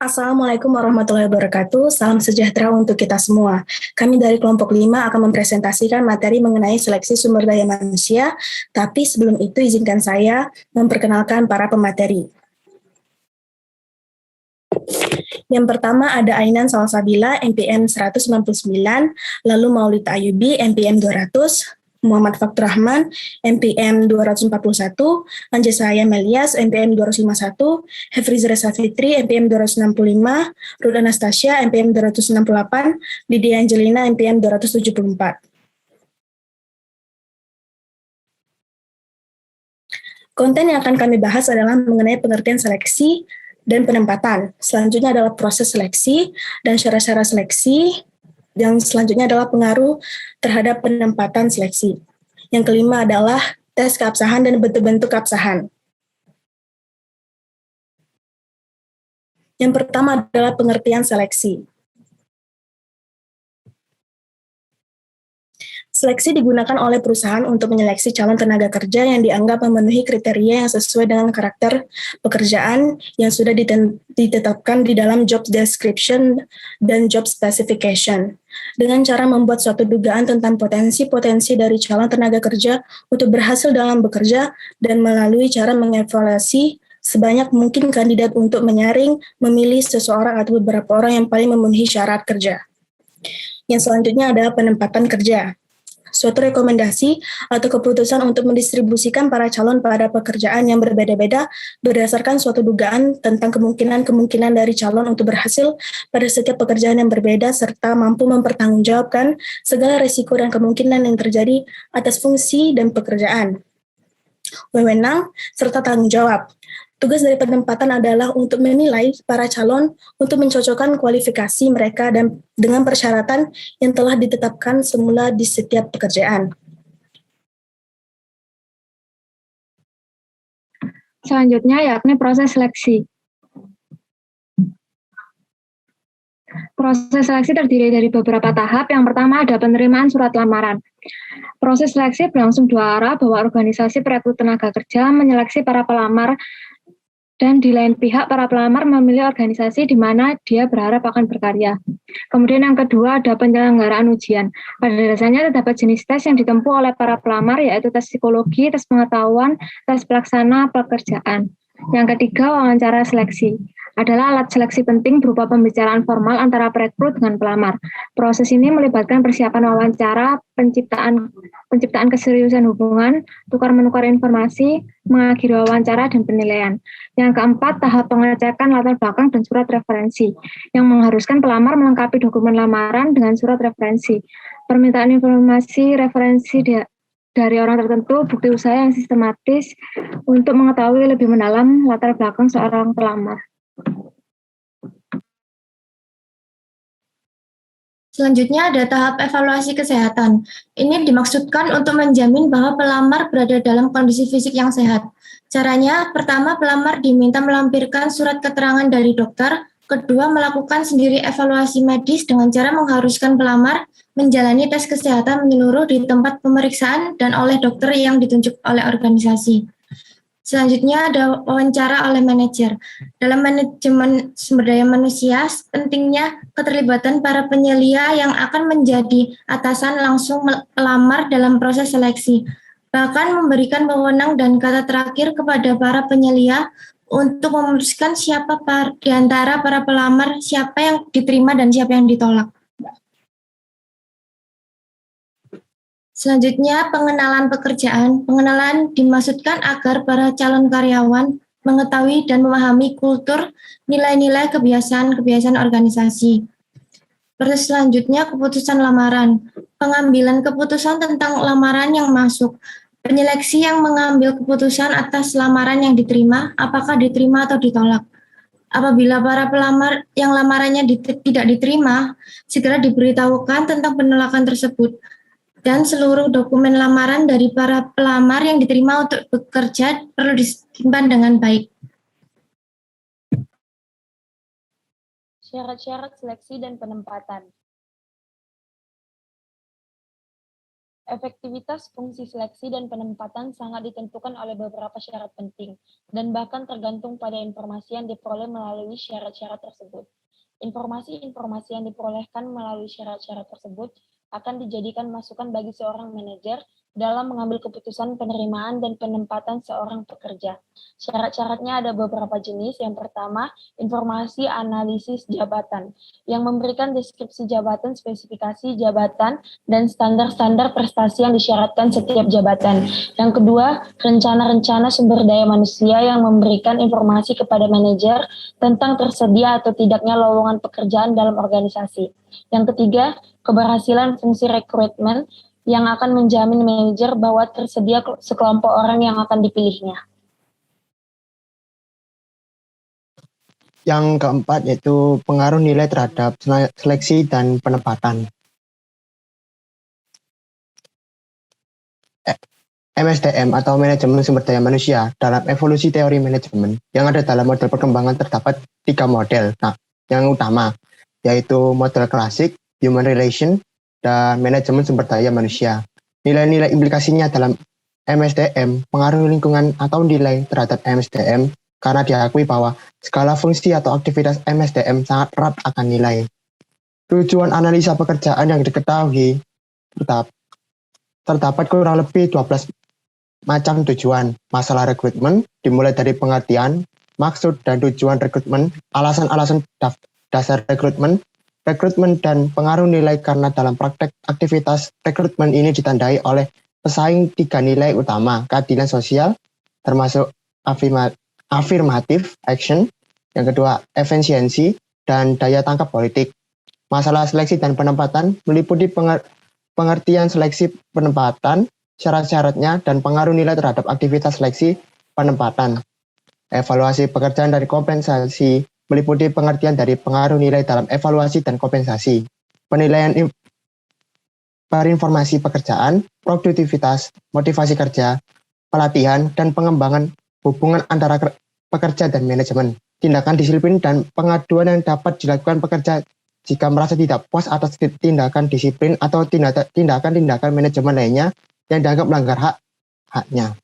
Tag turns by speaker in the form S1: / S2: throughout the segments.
S1: Assalamualaikum warahmatullahi wabarakatuh. Salam sejahtera untuk kita semua. Kami dari kelompok 5 akan mempresentasikan materi mengenai seleksi sumber daya manusia, tapi sebelum itu izinkan saya memperkenalkan para pemateri. Yang pertama ada Ainan Salsabila, NPM 199, lalu Maulid Ayubi, NPM 200, Muhammad Faktur Rahman, NPM 241, Anjasaya Melias, NPM 251, Hefriz Reza Fitri, NPM 265, Ruth Anastasia, NPM 268, Lydia Angelina, NPM 274. Konten yang akan kami bahas adalah mengenai pengertian seleksi dan penempatan. Selanjutnya adalah proses seleksi dan syarat-syarat seleksi. Yang selanjutnya adalah pengaruh terhadap penempatan seleksi. Yang kelima adalah tes keabsahan dan bentuk-bentuk keabsahan. Yang pertama adalah pengertian seleksi. Seleksi digunakan oleh perusahaan untuk menyeleksi calon tenaga kerja yang dianggap memenuhi kriteria yang sesuai dengan karakter pekerjaan yang sudah ditetapkan di dalam job description dan job specification. Dengan cara membuat suatu dugaan tentang potensi-potensi dari calon tenaga kerja untuk berhasil dalam bekerja dan melalui cara mengevaluasi sebanyak mungkin kandidat untuk menyaring, memilih seseorang atau beberapa orang yang paling memenuhi syarat kerja. Yang selanjutnya adalah penempatan kerja. Suatu rekomendasi atau keputusan untuk mendistribusikan para calon pada pekerjaan yang berbeda-beda berdasarkan suatu dugaan tentang kemungkinan-kemungkinan dari calon untuk berhasil pada setiap pekerjaan yang berbeda serta mampu mempertanggungjawabkan segala risiko dan kemungkinan yang terjadi atas fungsi dan pekerjaan. Wewenang serta tanggung jawab. Tugas dari penempatan adalah untuk menilai para calon untuk mencocokkan kualifikasi mereka dan dengan persyaratan yang telah ditetapkan semula di setiap pekerjaan.
S2: Selanjutnya yakni proses seleksi. Proses seleksi terdiri dari beberapa tahap. Yang pertama ada penerimaan surat lamaran. Proses seleksi berlangsung dua arah, bahwa organisasi perekrut tenaga kerja menyeleksi para pelamar dan di lain pihak para pelamar memilih organisasi di mana dia berharap akan berkarya. Kemudian yang kedua ada penyelenggaraan ujian. Pada dasarnya terdapat jenis tes yang ditempuh oleh para pelamar, yaitu tes psikologi, tes pengetahuan, tes pelaksana pekerjaan. Yang ketiga, wawancara seleksi. Adalah alat seleksi penting berupa pembicaraan formal antara perekrut dengan pelamar. Proses ini melibatkan persiapan wawancara, penciptaan keseriusan hubungan, tukar-menukar informasi, mengakhiri wawancara, dan penilaian. Yang keempat, tahap pengecekan latar belakang dan surat referensi, yang mengharuskan pelamar melengkapi dokumen lamaran dengan surat referensi. Permintaan informasi referensi dari orang tertentu, bukti usaha yang sistematis untuk mengetahui lebih mendalam latar belakang seorang pelamar.
S3: Selanjutnya ada tahap evaluasi kesehatan. Ini dimaksudkan untuk menjamin bahwa pelamar berada dalam kondisi fisik yang sehat. Caranya, pertama pelamar diminta melampirkan surat keterangan dari dokter, kedua melakukan sendiri evaluasi medis dengan cara mengharuskan pelamar menjalani tes kesehatan menyeluruh di tempat pemeriksaan dan oleh dokter yang ditunjuk oleh organisasi. Selanjutnya ada wawancara oleh manajer. Dalam manajemen sumber daya manusia, pentingnya keterlibatan para penyelia yang akan menjadi atasan langsung pelamar dalam proses seleksi. Bahkan memberikan wewenang dan kata terakhir kepada para penyelia untuk memutuskan siapa di antara para pelamar, siapa yang diterima dan siapa yang ditolak. Selanjutnya, pengenalan pekerjaan. Pengenalan dimaksudkan agar para calon karyawan mengetahui dan memahami kultur, nilai-nilai, kebiasaan-kebiasaan organisasi. Proses selanjutnya, keputusan lamaran. Pengambilan keputusan tentang lamaran yang masuk. Penyeleksi yang mengambil keputusan atas lamaran yang diterima, apakah diterima atau ditolak. Apabila para pelamar yang lamarannya tidak diterima, segera diberitahukan tentang penolakan tersebut. Dan seluruh dokumen lamaran dari para pelamar yang diterima untuk bekerja perlu disimpan dengan baik.
S4: Syarat-syarat seleksi dan penempatan. Efektivitas fungsi seleksi dan penempatan sangat ditentukan oleh beberapa syarat penting, dan bahkan tergantung pada informasi yang diperoleh melalui syarat-syarat tersebut. Informasi-informasi yang diperolehkan melalui syarat-syarat tersebut akan dijadikan masukan bagi seorang manajer dalam mengambil keputusan penerimaan dan penempatan seorang pekerja. Syarat-syaratnya ada beberapa jenis. Yang pertama, informasi analisis jabatan, yang memberikan deskripsi jabatan, spesifikasi jabatan, dan standar-standar prestasi yang disyaratkan setiap jabatan. Yang kedua, rencana-rencana sumber daya manusia yang memberikan informasi kepada manajer tentang tersedia atau tidaknya lowongan pekerjaan dalam organisasi. Yang ketiga, keberhasilan fungsi rekrutmen yang akan menjamin manajer bahwa tersedia sekelompok orang yang akan dipilihnya.
S5: Yang keempat yaitu pengaruh nilai terhadap seleksi dan penempatan. MSDM atau Manajemen Sumber Daya Manusia dalam evolusi teori manajemen yang ada dalam model perkembangan terdapat 3 model. Nah, yang utama yaitu model klasik, human relation, dan manajemen sumber daya manusia. Nilai-nilai implikasinya dalam MSDM, pengaruh lingkungan atau nilai terhadap MSDM karena diakui bahwa skala fungsi atau aktivitas MSDM sangat erat akan nilai. Tujuan analisa pekerjaan yang diketahui terdapat kurang lebih 12 macam tujuan. Masalah rekrutmen dimulai dari pengertian, maksud dan tujuan rekrutmen, alasan-alasan dasar rekrutmen, dan pengaruh nilai karena dalam praktek aktivitas rekrutmen ini ditandai oleh pesaing 3 nilai utama, keadilan sosial, termasuk affirmative action, yang kedua efisiensi, dan daya tangkap politik. Masalah seleksi dan penempatan meliputi pengertian seleksi penempatan, syarat-syaratnya, dan pengaruh nilai terhadap aktivitas seleksi penempatan. Evaluasi pekerjaan dari kompensasi meliputi pengertian dari pengaruh nilai dalam evaluasi dan kompensasi. Penilaian berinformasi pekerjaan, produktivitas, motivasi kerja, pelatihan, dan pengembangan hubungan antara pekerja dan manajemen. Tindakan disiplin dan pengaduan yang dapat dilakukan pekerja jika merasa tidak puas atas tindakan disiplin atau tindakan-tindakan manajemen lainnya yang dianggap melanggar haknya.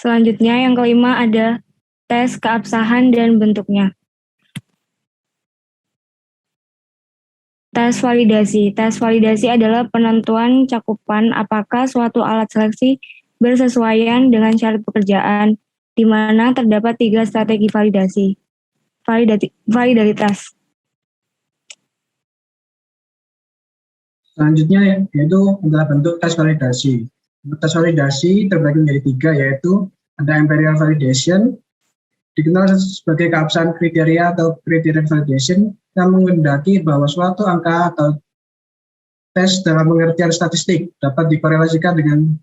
S6: Selanjutnya yang kelima ada tes keabsahan dan bentuknya. Tes validasi. Tes validasi adalah penentuan cakupan apakah suatu alat seleksi bersesuaian dengan syarat pekerjaan, di mana terdapat 3 strategi validasi. Validalitas.
S7: Selanjutnya yaitu adalah bentuk tes validasi. Tes validasi terbagi menjadi 3, yaitu ada empirical validation, dikenal sebagai keabsahan kriteria atau criterion validation, yang menghendaki bahwa suatu angka atau tes dalam pengertian statistik dapat dikorelasikan dengan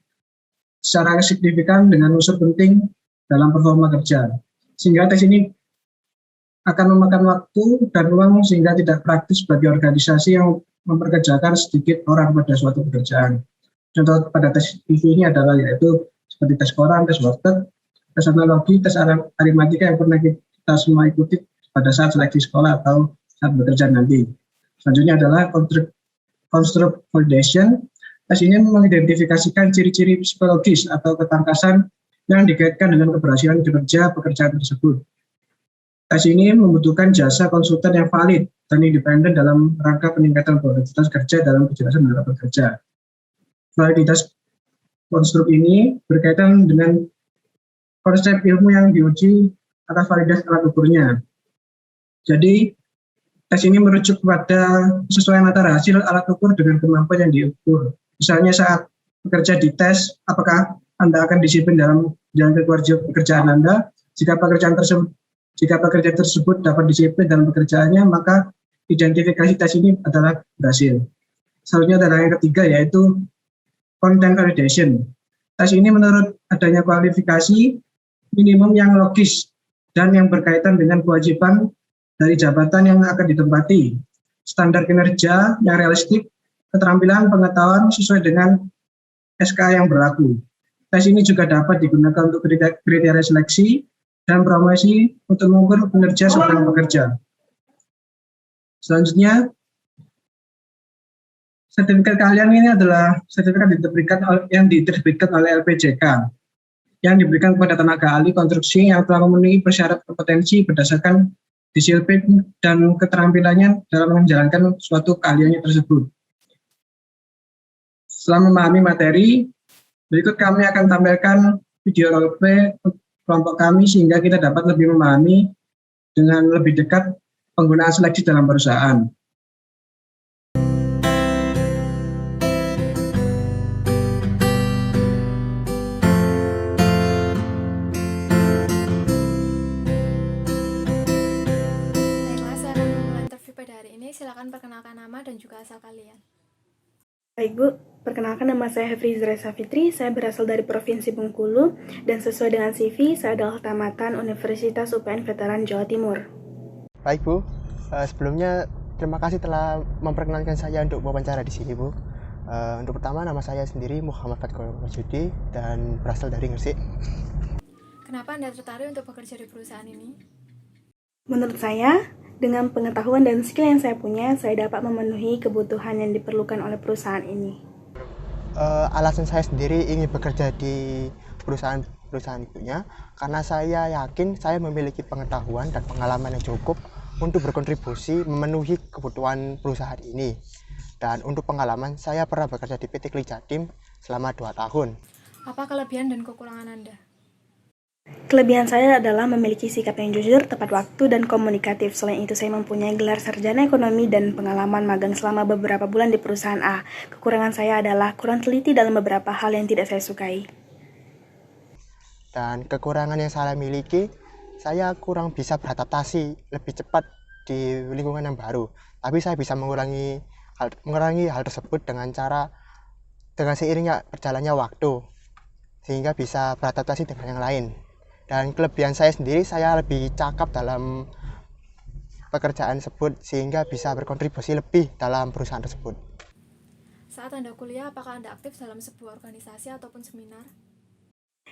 S7: secara signifikan dengan unsur penting dalam performa kerja. Sehingga tes ini akan memakan waktu dan uang sehingga tidak praktis bagi organisasi yang memperkerjakan sedikit orang pada suatu pekerjaan. Contoh pada tes TV ini adalah yaitu seperti tes koran, tes workshop, tes analogi, tes aritmatika yang pernah kita semua ikuti pada saat seleksi sekolah atau saat bekerja nanti. Selanjutnya adalah construct validation. Tes ini mengidentifikasikan ciri-ciri psikologis atau ketangkasan yang dikaitkan dengan keberhasilan kinerja pekerjaan tersebut. Tes ini membutuhkan jasa konsultan yang valid dan independen dalam rangka peningkatan produktivitas kerja dalam kejelasan dalam bekerja. Validitas konstruk ini berkaitan dengan konsep ilmu yang diuji atas validitas alat ukurnya. Jadi, tes ini merujuk kepada kesesuaian antara hasil alat ukur dengan kemampuan yang diukur. Misalnya saat bekerja di tes, apakah Anda akan disiplin dalam menjalankan kewajiban pekerjaan Anda? Jika pekerja tersebut dapat disiplin dalam pekerjaannya, maka identifikasi tes ini adalah berhasil. Selanjutnya adalah yang ketiga, yaitu content validation. Tes ini menurut adanya kualifikasi minimum yang logis dan yang berkaitan dengan kewajiban dari jabatan yang akan ditempati, standar kinerja yang realistik, keterampilan pengetahuan sesuai dengan SK yang berlaku. Tes ini juga dapat digunakan untuk kriteria seleksi dan promosi untuk mengukur kinerja seorang pekerja. Selanjutnya, sertifikat kalian ini adalah sertifikat yang diterbitkan oleh LPJK yang diberikan kepada tenaga ahli konstruksi yang telah memenuhi persyarat kompetensi berdasarkan disiplin dan keterampilannya dalam menjalankan suatu keahliannya tersebut. Setelah memahami materi, berikut kami akan tampilkan video roleplay kelompok kami sehingga kita dapat lebih memahami dengan lebih dekat penggunaan seleksi dalam perusahaan.
S8: Baiklah, saya akan memulai interview pada hari ini. Silakan perkenalkan nama dan juga asal kalian.
S1: Baik Bu, perkenalkan nama saya Hefri Zresa Fitri, saya berasal dari Provinsi Bengkulu, dan sesuai dengan CV, saya adalah tamatan Universitas UPN Veteran Jawa Timur.
S5: Baik Bu, sebelumnya terima kasih telah memperkenalkan saya untuk wawancara di sini Bu. Untuk pertama, nama saya sendiri Muhammad Fatkul Majudi dan berasal dari Gresik.
S8: Kenapa Anda tertarik untuk bekerja di perusahaan ini?
S1: Menurut saya, dengan pengetahuan dan skill yang saya punya, saya dapat memenuhi kebutuhan yang diperlukan oleh perusahaan ini.
S5: Alasan saya sendiri ingin bekerja di perusahaan ibunya karena saya yakin saya memiliki pengetahuan dan pengalaman yang cukup untuk berkontribusi memenuhi kebutuhan perusahaan ini. Dan untuk pengalaman, saya pernah bekerja di PT Kli Jatim selama 2 tahun.
S8: Apa kelebihan dan kekurangan Anda?
S1: Kelebihan saya adalah memiliki sikap yang jujur, tepat waktu, dan komunikatif. Selain itu, saya mempunyai gelar sarjana ekonomi dan pengalaman magang selama beberapa bulan di perusahaan A. Kekurangan saya adalah kurang teliti dalam beberapa hal yang tidak saya sukai.
S5: Dan kekurangan yang saya miliki, saya kurang bisa beradaptasi lebih cepat di lingkungan yang baru. Tapi saya bisa mengurangi hal tersebut dengan seiringnya berjalannya waktu, sehingga bisa beradaptasi dengan yang lain. Dan kelebihan saya sendiri, saya lebih cakap dalam pekerjaan tersebut sehingga bisa berkontribusi lebih dalam perusahaan tersebut.
S8: Saat Anda kuliah, apakah Anda aktif dalam sebuah organisasi ataupun seminar?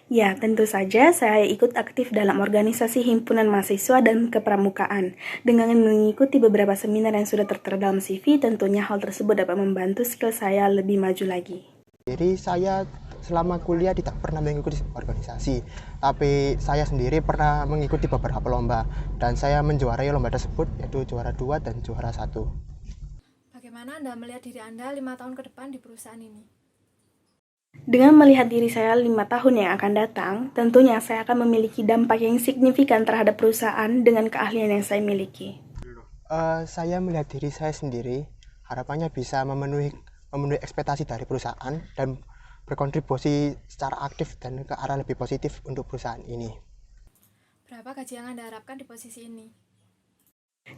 S1: Ya, tentu saja saya ikut aktif dalam organisasi himpunan mahasiswa dan kepramukaan. Dengan mengikuti beberapa seminar yang sudah tertera dalam CV, tentunya hal tersebut dapat membantu skill saya lebih maju lagi.
S5: Jadi saya selama kuliah tidak pernah mengikuti organisasi, tapi saya sendiri pernah mengikuti beberapa lomba dan saya menjuarai lomba tersebut, yaitu juara 2 dan juara 1.
S8: Bagaimana Anda melihat diri Anda 5 tahun ke depan di perusahaan ini?
S1: Dengan melihat diri saya 5 tahun yang akan datang, tentunya saya akan memiliki dampak yang signifikan terhadap perusahaan dengan keahlian yang saya miliki.
S5: Saya melihat diri saya sendiri, harapannya bisa memenuhi ekspektasi dari perusahaan dan berkontribusi secara aktif dan ke arah lebih positif untuk perusahaan ini.
S8: Berapa gaji yang Anda harapkan di posisi ini?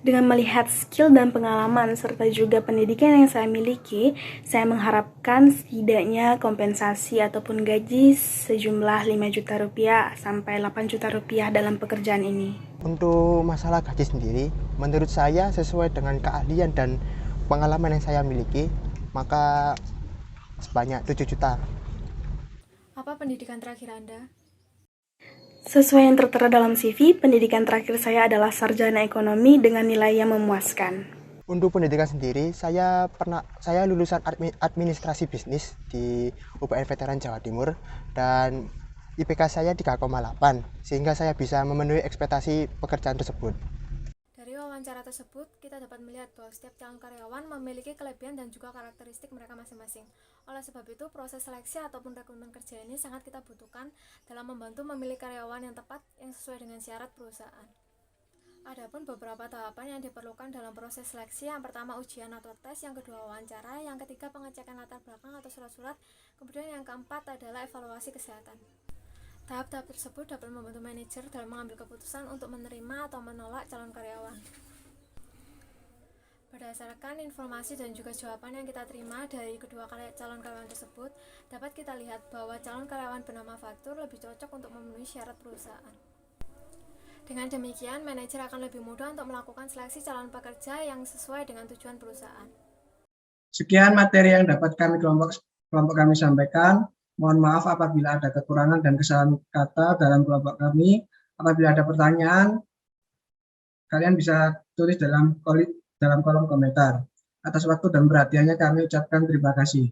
S1: Dengan melihat skill dan pengalaman serta juga pendidikan yang saya miliki, saya mengharapkan setidaknya kompensasi ataupun gaji sejumlah 5 juta rupiah sampai 8 juta rupiah dalam pekerjaan ini.
S5: Untuk masalah gaji sendiri, menurut saya sesuai dengan keahlian dan pengalaman yang saya miliki, maka sebanyak 7 juta.
S8: Apa pendidikan terakhir Anda?
S1: Sesuai yang tertera dalam CV, pendidikan terakhir saya adalah sarjana ekonomi dengan nilai yang memuaskan.
S5: Untuk pendidikan sendiri, saya lulusan administrasi bisnis di UPN Veteran Jawa Timur dan IPK saya 3,8 sehingga saya bisa memenuhi ekspektasi pekerjaan tersebut.
S8: Dari wawancara tersebut, kita dapat melihat bahwa setiap calon karyawan memiliki kelebihan dan juga karakteristik mereka masing-masing. Oleh sebab itu, proses seleksi ataupun rekrutmen kerja ini sangat kita butuhkan dalam membantu memilih karyawan yang tepat yang sesuai dengan syarat perusahaan. Adapun beberapa tahapan yang diperlukan dalam proses seleksi, yang pertama ujian atau tes, yang kedua wawancara, yang ketiga pengecekan latar belakang atau surat-surat, kemudian yang keempat adalah evaluasi kesehatan. Tahap-tahap tersebut dapat membantu manajer dalam mengambil keputusan untuk menerima atau menolak calon karyawan. Berdasarkan informasi dan juga jawaban yang kita terima dari kedua calon karyawan tersebut, dapat kita lihat bahwa calon karyawan bernama Fatur lebih cocok untuk memenuhi syarat perusahaan. Dengan demikian, manajer akan lebih mudah untuk melakukan seleksi calon pekerja yang sesuai dengan tujuan perusahaan.
S7: Sekian materi yang dapat kelompok kami sampaikan. Mohon maaf apabila ada kekurangan dan kesalahan kata dalam kelompok kami. Apabila ada pertanyaan, kalian bisa tulis dalam kolom komentar. Atas waktu dan perhatiannya kami ucapkan terima kasih.